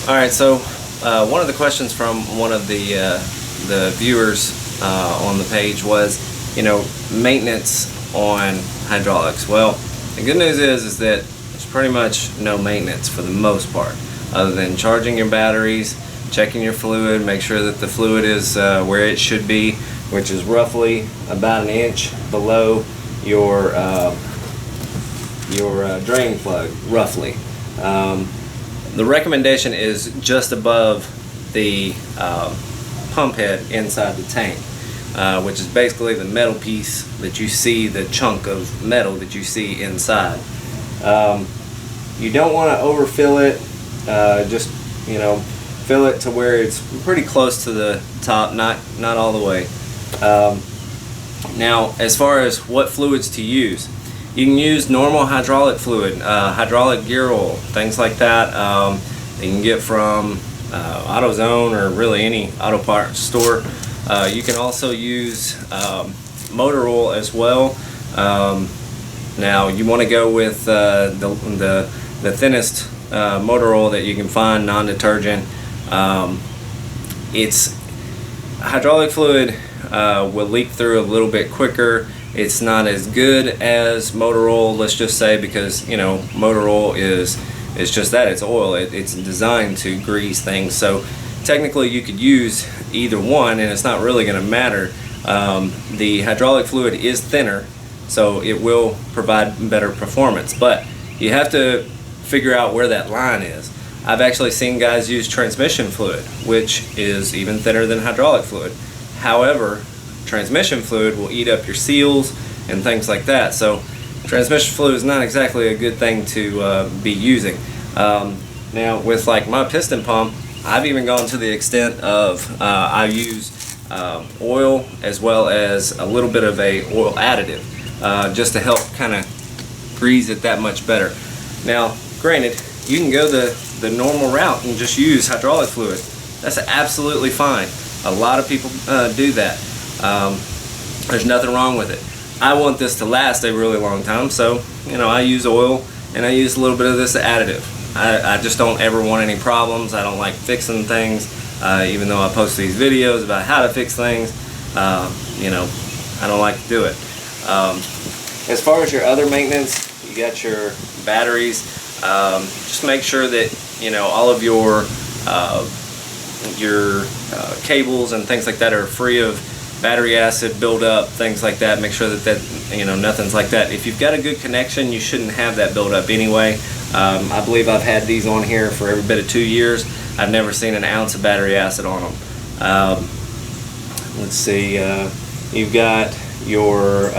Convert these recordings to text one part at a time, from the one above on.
Alright, so one of the questions from one of the viewers on the page was, maintenance on hydraulics. Well, the good news is that there's pretty much no maintenance for the most part, other than charging your batteries, checking your fluid, make sure that the fluid is where it should be, which is roughly about an inch below your drain plug, roughly. The recommendation is just above the pump head inside the tank, which is basically the metal piece that you see, the chunk of metal that you see inside. You don't want to overfill it, just fill it to where it's pretty close to the top, not all the way. Now, as far as what fluids to use, you can use normal hydraulic fluid, hydraulic gear oil, things like that. You can get from AutoZone or really any auto parts store. You can also use motor oil as well. Now, you want to go with the thinnest motor oil that you can find, non-detergent. Hydraulic fluid will leak through a little bit quicker. It's not as good as motor oil, let's just say, because motor oil is just that, it's oil. It's designed to grease things. So technically you could use either one and it's not really going to matter. The hydraulic fluid is thinner, so it will provide better performance, but you have to figure out where that line is. I've actually seen guys use transmission fluid, which is even thinner than hydraulic fluid. However, transmission fluid will eat up your seals and things like that. So transmission fluid is not exactly a good thing to be using. Now, with like my piston pump, I've even gone to the extent of I use oil as well as a little bit of a oil additive, just to help kind of grease it that much better. Now, granted, you can go the normal route and just use hydraulic fluid. That's absolutely fine. A lot of people do that. There's nothing wrong with it. I want this to last a really long time, so I use oil and I use a little bit of this additive. I just don't ever want any problems. I don't like fixing things, even though I post these videos about how to fix things. I don't like to do it. As far as your other maintenance, you got your batteries. Just make sure that all of your cables and things like that are free of battery acid buildup, things like that. Make sure that nothing's like that. If you've got a good connection, you shouldn't have that buildup anyway. I believe I've had these on here for every bit of 2 years. I've never seen an ounce of battery acid on them. Let's see, you've got your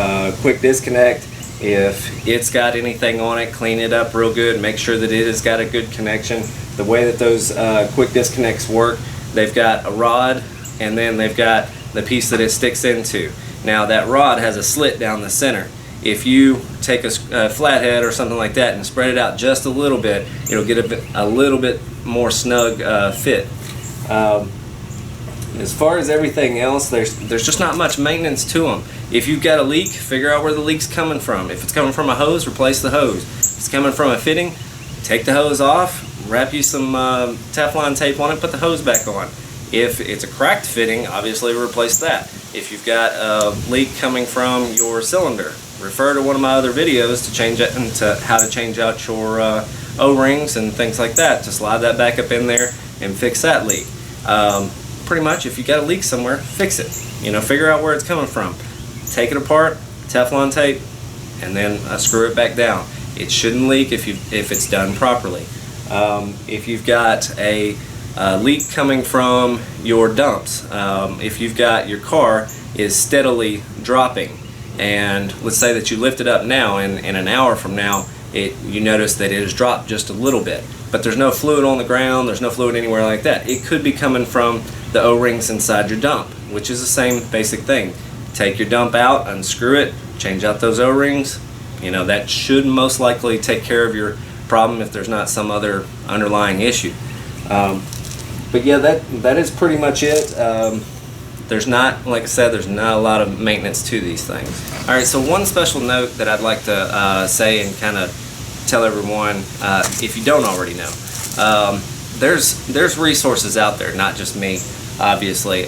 quick disconnect. If it's got anything on it, clean it up real good. Make sure that it has got a good connection. The way that those quick disconnects work, they've got a rod and then they've got the piece that it sticks into. Now that rod has a slit down the center. If you take a flathead or something like that and spread it out just a little bit, it'll get a little bit more snug fit. As far as everything else, there's just not much maintenance to them. If you've got a leak, figure out where the leak's coming from. If it's coming from a hose, replace the hose. If it's coming from a fitting, take the hose off, wrap you some Teflon tape on it, put the hose back on. If it's a cracked fitting, obviously replace that. If you've got a leak coming from your cylinder, refer to one of my other videos to change it into how to change out your O-rings and things like that. Just slide that back up in there and fix that leak. Pretty much, if you got a leak somewhere, fix it. Figure out where it's coming from. Take it apart, Teflon tape, and then screw it back down. It shouldn't leak if it's done properly. If you've got a leak coming from your dumps, if you've got your car is steadily dropping, and let's say that you lift it up now, and in an hour from now, you notice that it has dropped just a little bit, but there's no fluid on the ground, there's no fluid anywhere like that. It could be coming from the O-rings inside your dump, which is the same basic thing. Take your dump out, unscrew it, change out those O-rings. That should most likely take care of your problem if there's not some other underlying issue. But yeah, that is pretty much it. There's not, like I said, there's not a lot of maintenance to these things. Alright, so one special note that I'd like to say and kind of tell everyone, if you don't already know, there's resources out there, not just me, obviously.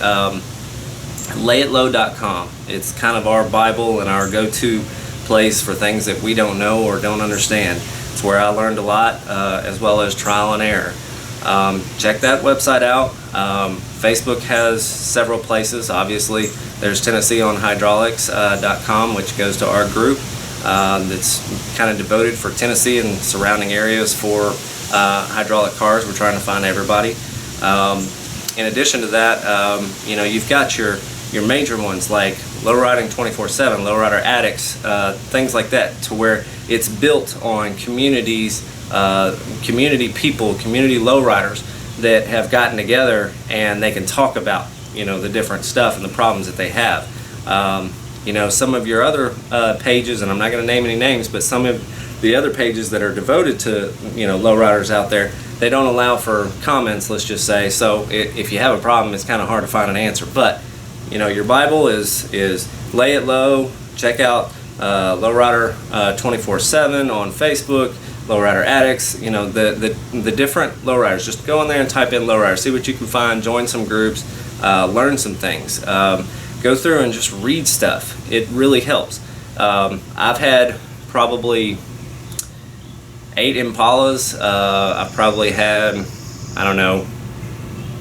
Layitlow.com. It's kind of our Bible and our go-to place for things that we don't know or don't understand. It's where I learned a lot, as well as trial and error. Check that website out. Facebook has several places. Obviously, there's Tennessee on Hydraulics.com, which goes to our group. That's kind of devoted for Tennessee and surrounding areas for hydraulic cars. We're trying to find everybody. In addition to that, you know, you've got your major ones like Lowriding 24/7, Lowrider Addicts, things like that, to where it's built on communities, community people, community lowriders that have gotten together and they can talk about, you know, the different stuff and the problems that they have. You know, some of your other pages, and I'm not going to name any names, but some of the other pages that are devoted to, you know, lowriders out there, they don't allow for comments, let's just say. So if you have a problem, it's kind of hard to find an answer. But you know, your Bible is Lay It Low. Check out Lowrider 24/7 on Facebook, Lowrider Addicts. You know, the different lowriders. Just go in there and type in lowrider, see what you can find, join some groups, learn some things. Go through and just read stuff. It really helps. I've had probably 8 Impalas. I've probably had, I don't know,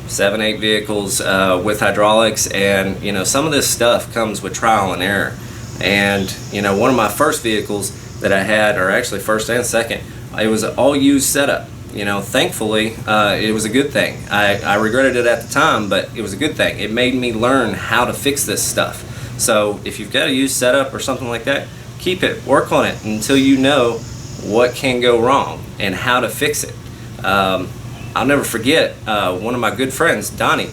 7, 8 vehicles with hydraulics, and you know, some of this stuff comes with trial and error. And you know, one of my first vehicles that I had, or actually first and second, it was an all used setup. You know, thankfully it was a good thing. I regretted it at the time, but it was a good thing. It made me learn how to fix this stuff. So if you've got a used setup or something like that, keep it, work on it until you know what can go wrong and how to fix it. I'll never forget one of my good friends, Donnie.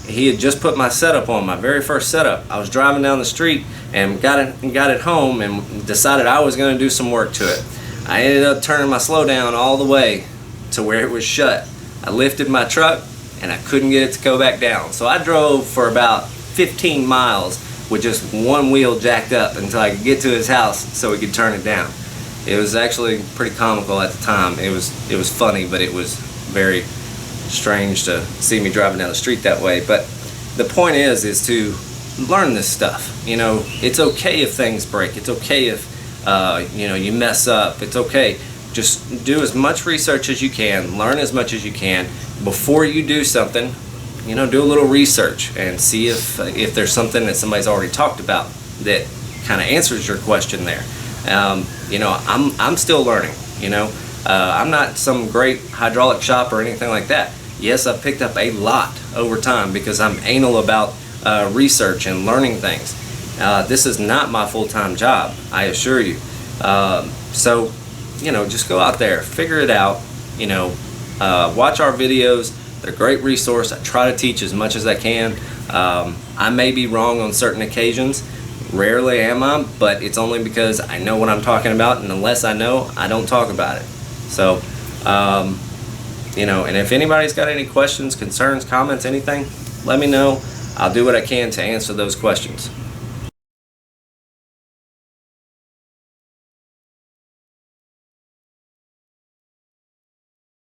He had just put my setup on, my very first setup. I was driving down the street and got it home and decided I was going to do some work to it. I ended up turning my slow down all the way to where it was shut. I lifted my truck and I couldn't get it to go back down. So I drove for about 15 miles with just one wheel jacked up until I could get to his house so he could turn it down. It was actually pretty comical at the time. It was funny, but it was very strange to see me driving down the street that way. But the point is to learn this stuff. You know, it's okay if things break. It's okay if you know, you mess up. It's okay. Just do as much research as you can. Learn as much as you can before you do something. You know, do a little research and see if there's something that somebody's already talked about that kind of answers your question there. You know, I'm still learning. You know, I'm not some great hydraulic shop or anything like that. Yes, I've picked up a lot over time because I'm anal about research and learning things. This is not my full-time job, I assure you. So, you know, just go out there, figure it out. You know, watch our videos. They're a great resource. I try to teach as much as I can. I may be wrong on certain occasions. Rarely am I, but it's only because I know what I'm talking about, and unless I know, I don't talk about it. So, you know, and if anybody's got any questions, concerns, comments, anything, let me know. I'll do what I can to answer those questions.